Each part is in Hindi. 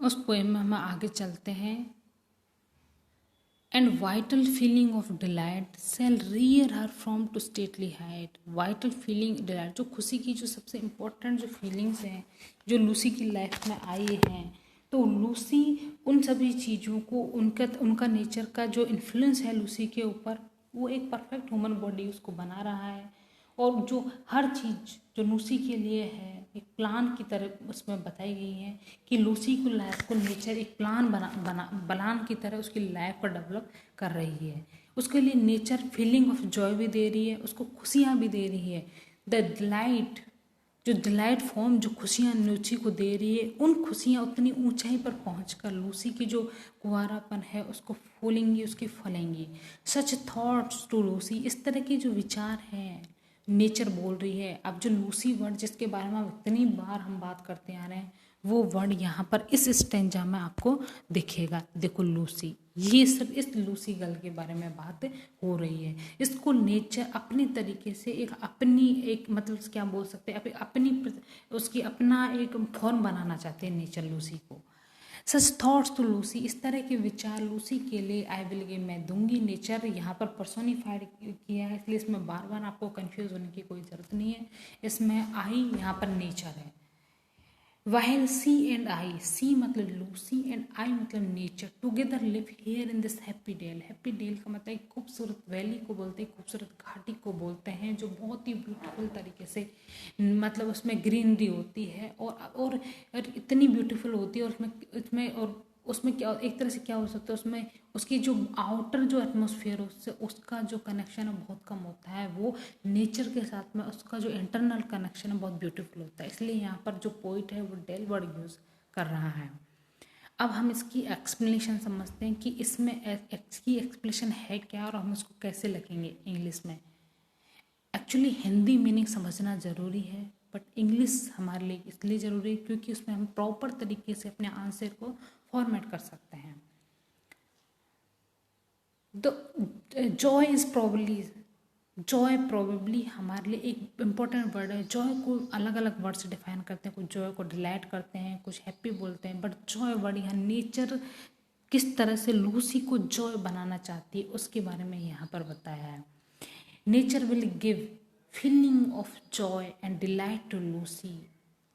उस पोएम में हम आगे चलते हैं। And vital feeling of delight shall rear her from to stately height. Vital feeling delight, जो खुशी की जो सबसे इम्पोर्टेंट जो फीलिंग्स हैं जो लूसी की लाइफ में आई हैं, तो लूसी उन सभी चीज़ों को उनका नेचर का जो इन्फ्लुएंस है लूसी के ऊपर, वो एक परफेक्ट ह्यूमन बॉडी उसको बना रहा है। और जो हर चीज़ जो लूसी के लिए है एक प्लान की तरह उसमें बताई गई है कि लूसी को लाइफ को नेचर एक प्लान की तरह उसकी लाइफ को डेवलप कर रही है। उसके लिए नेचर फीलिंग ऑफ जॉय भी दे रही है, उसको खुशियाँ भी दे रही है। द डिलाइट, जो डिलाइट फॉर्म जो खुशियाँ लूसी को दे रही है, उन खुशियाँ उतनी ऊंचाई पर पहुंचकर लूसी की जो कुंवारापन है उसको फूलेंगी, उसकी फलेंगी। सच थॉट्स टू लूसी, इस तरह के जो विचार हैं नेचर बोल रही है। अब जो लूसी वर्ड जिसके बारे में इतनी बार हम बात करते आ रहे हैं, वो वर्ड यहाँ पर इस स्टेंजा में आपको दिखेगा। देखो लूसी, ये सब इस लूसी गर्ल के बारे में बात हो रही है। इसको नेचर अपनी तरीके से एक अपनी एक मतलब क्या बोल सकते हैं, अपनी उसकी अपना एक फॉर्म बनाना चाहते हैं नेचर लूसी को। सच थॉट्स टू लूसी, इस तरह के विचार लूसी के लिए आई विल गिव, मैं दूंगी। नेचर यहाँ पर पर्सोनिफाइड किया है, इसलिए इसमें बार बार आपको कंफ्यूज होने की कोई ज़रूरत नहीं है। इसमें आई यहाँ पर नेचर है। वाइल सी एंड आई, सी मतलब लूसी एंड आई मतलब nature, together live here in this happy dell. Happy dell का मतलब एक खूबसूरत वैली को बोलते हैं, खूबसूरत घाटी को बोलते हैं, जो बहुत ही ब्यूटीफुल तरीके से मतलब उसमें ग्रीनरी होती है और इतनी ब्यूटीफुल होती है। और उसमें क्या एक तरह से क्या हो सकता है, उसमें उसकी जो आउटर जो एटमॉस्फेयर उससे उसका जो कनेक्शन है बहुत कम होता है। वो नेचर के साथ में उसका जो इंटरनल कनेक्शन है बहुत ब्यूटीफुल होता है। इसलिए यहाँ पर जो पोइट है वो डेल वर्ड यूज़ कर रहा है। अब हम इसकी एक्सप्लेनेशन समझते हैं कि इसमें इसकी एक्सप्लेनेशन है क्या और हम इसको कैसे लिखेंगे इंग्लिश में। एक्चुअली हिंदी मीनिंग समझना ज़रूरी है, बट इंग्लिश हमारे लिए इसलिए ज़रूरी है क्योंकि उसमें हम प्रॉपर तरीके से अपने आंसर को फॉर्मेट कर सकते हैं। जॉय प्रोबेबली हमारे लिए एक इम्पॉर्टेंट वर्ड है। जॉय को अलग अलग वर्ड से डिफाइन करते हैं, कुछ जॉय को डिलाइट करते हैं, कुछ हैप्पी बोलते हैं, बट जॉय वर्ड यहाँ नेचर किस तरह से लूसी को जॉय बनाना चाहती है उसके बारे में यहाँ पर बताया है। Nature will give feeling of joy and delight to Lucy.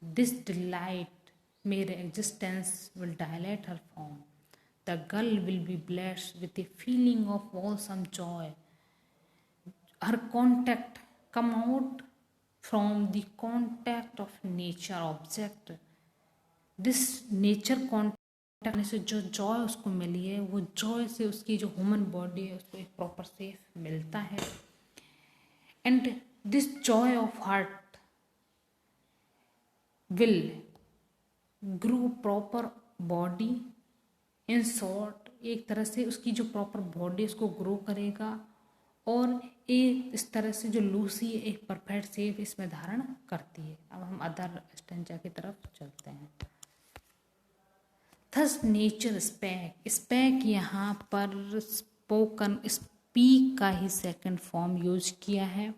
This delight mere existence will dilate her form. The girl will be blessed with a feeling of wholesome joy. Her contact come out from the contact of nature object. This nature contact से जो जॉय उसको मिली है, वो जॉय से उसकी जो ह्यूमन बॉडी है उसको एक प्रॉपर सेफ मिलता है। And this Joy of heart will grow proper body. In short, एक तरह से उसकी जो प्रॉपर बॉडी उसको ग्रो करेगा और एक इस तरह से जो लूसी एक परफेक्ट शेप इसमें धारण करती है। अब हम अदर स्टेंजा की तरफ चलते हैं। थस नेचर स्पैक यहाँ पर स्पोकन स्पीक का ही सेकंड फॉर्म यूज किया है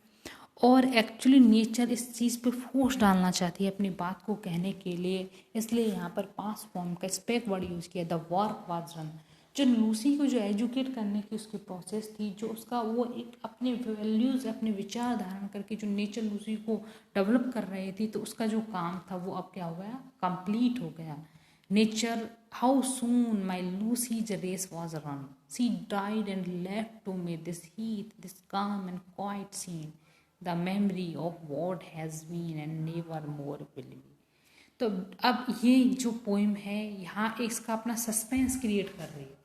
और एक्चुअली नेचर इस चीज़ पे फोर्स डालना चाहती है अपनी बात को कहने के लिए, इसलिए यहाँ पर पास्ट फॉर्म का स्पेक वर्ड यूज़ किया। द वर्क वाज रन, जो लूसी को जो एजुकेट करने की उसकी प्रोसेस थी, जो उसका वो एक अपने वैल्यूज़ अपने विचार धारण करके जो नेचर लूसी को डेवलप कर रही थी, तो उसका जो काम था वो अब क्या हो गया, कंप्लीट हो गया। Nature, how soon my Lucy's race was run, she died and left to me this heath, this calm and quiet scene, the memory of what has been and never more will be. तो अब ये जो पोइम है यहाँ इसका अपना सस्पेंस क्रिएट कर रही है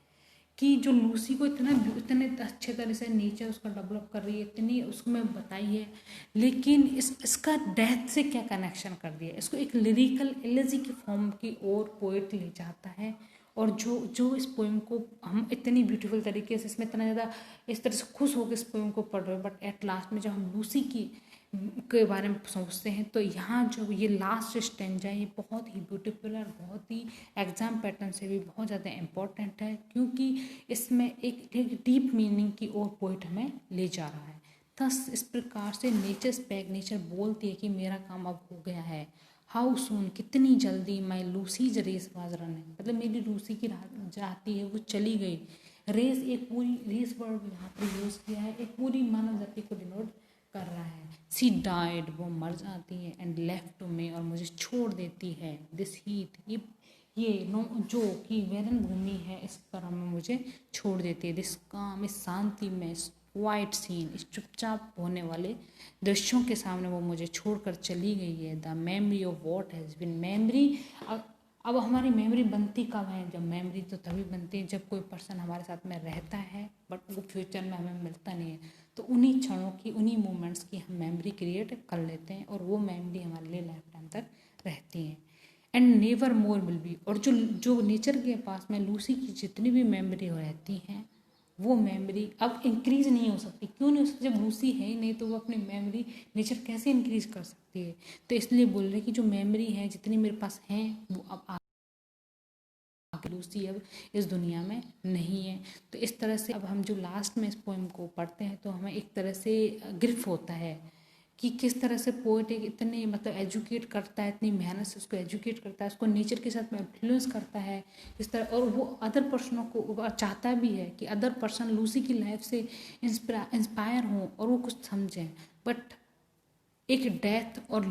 कि जो लूसी को इतने अच्छे तरह से नेचर उसका डेवलप कर रही है, इतनी उसमें बताई है, लेकिन इसका डेथ से क्या कनेक्शन कर दिया, इसको एक लिरिकल एलिजी की फॉर्म की ओर पोएट ले जाता है। और जो इस पोइम को हम इतनी ब्यूटीफुल तरीके से इसमें इतना ज़्यादा इस तरह से खुश होकर इस पोइम को पढ़ रहे हैं, बट एट लास्ट में जब हम लूसी की के बारे में सोचते हैं तो यहाँ जो ये लास्ट स्टेंजा है ये बहुत ही ब्यूटीफुल है और बहुत ही एग्जाम पैटर्न से भी बहुत ज़्यादा इम्पोर्टेंट है, क्योंकि इसमें एक डीप मीनिंग की ओर पोइट हमें ले जा रहा है। थस इस प्रकार से नेचर बोलती है कि मेरा काम अब हो गया है। हाउ सून, कितनी जल्दी, माई लूसीज रेस वाज रनिंग, मतलब मेरी लूसी की जाती है वो चली गई। रेस एक पूरी, रेस वर्ड यहाँ पर यूज़ किया है, एक पूरी मानव जाति को डिनोट कर रहा है। सी डाइड, वो मर जाती है, एंड लेफ्ट टू मी, और मुझे छोड़ देती है। दिस हीट, ये नो जो कि वैरन भूमि है इस पर में मुझे छोड़ देती है। दिस काम, इस शांति में, क्वाइट सीन, इस चुपचाप होने वाले दृश्यों के सामने वो मुझे छोड़कर चली गई है। The memory of what has been, memory, अब हमारी मेमोरी बनती कब है? जब मेमोरी तो तभी बनती है जब कोई पर्सन हमारे साथ में रहता है बट वो फ्यूचर में हमें मिलता नहीं है। तो उन्हीं क्षणों की, उन्हीं मोमेंट्स की हम मेमोरी क्रिएट कर लेते हैं और वो मेमोरी हमारे लिए लाइफ टाइम तक रहती हैं। And never more will B, और जो जो नेचर के पास में लूसी की जितनी भी मेमोरी हो रहती हैं वो मेमोरी अब इंक्रीज नहीं हो सकती। क्यों नहीं हो सकती? जब लूसी है ही नहीं तो वो अपनी मेमोरी नेचर कैसे इंक्रीज कर सकती है? तो इसलिए बोल रहे कि जो मेमोरी है जितनी मेरे पास हैं वो अब आगे लूसी अब इस दुनिया में नहीं है। तो इस तरह से अब हम जो लास्ट में इस पोएम को पढ़ते हैं तो हमें एक तरह से ग्रिफ होता है कि किस तरह से पोएट एक इतने मतलब एजुकेट करता है, इतनी मेहनत से उसको एजुकेट करता है, उसको नेचर के साथ में इन्फ्लुएंस करता है इस तरह, और वो अदर पर्सनों को चाहता भी है कि अदर पर्सन लूसी की लाइफ से इंस्पायर हों और वो कुछ समझें। बट एक डेथ और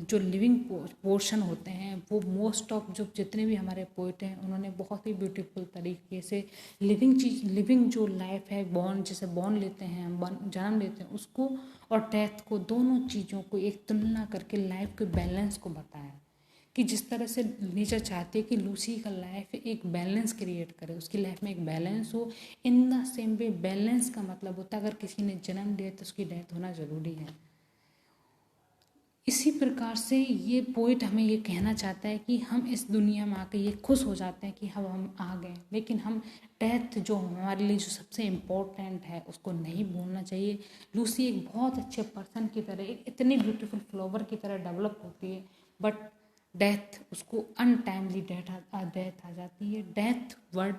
जो लिविंग पोर्शन होते हैं वो मोस्ट ऑफ जो जितने भी हमारे पोइट हैं उन्होंने बहुत ही ब्यूटीफुल तरीके से लिविंग चीज, लिविंग जो लाइफ है, बॉर्न जैसे बॉर्न लेते हैं हम, जन्म लेते हैं उसको, और डेथ को, दोनों चीज़ों को एक तुलना करके लाइफ के बैलेंस को बताया कि जिस तरह से नेचर चाहती है कि लूसी का लाइफ एक बैलेंस क्रिएट करे, उसकी लाइफ में एक बैलेंस हो। In the same way balance का मतलब होता है अगर किसी ने जन्म लिया तो उसकी डेथ होना ज़रूरी है। इसी प्रकार से ये पोइट हमें ये कहना चाहता है कि हम इस दुनिया में आके ये खुश हो जाते हैं कि हम आ गए, लेकिन हम डेथ जो हमारे लिए जो सबसे इम्पोर्टेंट है उसको नहीं भूलना चाहिए। लूसी एक बहुत अच्छे पर्सन की तरह, एक इतनी ब्यूटीफुल फ्लावर की तरह डेवलप होती है, बट डेथ उसको अनटाइमली डेथ आ जाती है। डेथ वर्ड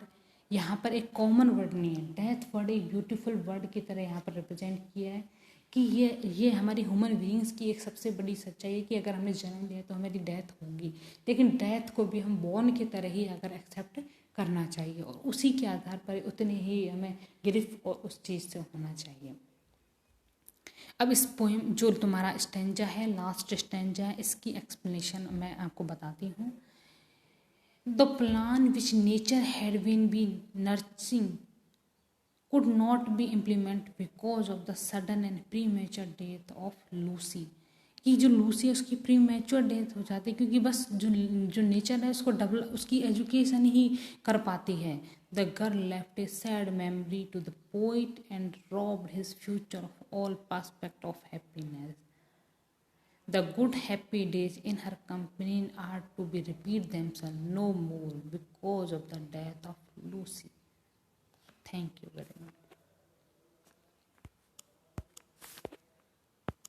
यहाँ पर एक कॉमन वर्ड नहीं है, डेथ वर्ड एक ब्यूटीफुल वर्ड की तरह यहाँ पर रिप्रेजेंट किया है कि ये हमारी ह्यूमन बीइंग्स की एक सबसे बड़ी सच्चाई है कि अगर हमने जन्म लिया तो हमारी डेथ होगी, लेकिन डेथ को भी हम बॉर्न की तरह ही अगर एक्सेप्ट करना चाहिए और उसी के आधार पर उतने ही हमें गिरफ्त और उस चीज़ से होना चाहिए। अब इस पोएम जो तुम्हारा स्टेंजा है, लास्ट स्टेंजा है, इसकी एक्सप्लेनेशन मैं आपको बताती हूँ। The plan which nature had been nursing could not be implemented because of the sudden and premature death of Lucy। कि जो लूसी है उसकी प्रीमेच्योर डेथ हो जाती है क्योंकि बस जो जो नेचर है उसको डबल उसकी एजुकेशन ही कर पाती है। The girl left a sad memory to the poet and robbed his future of all prospect of happiness. The good happy days in her company are to be repeat themselves no more because of the death of Lucy। Thank you.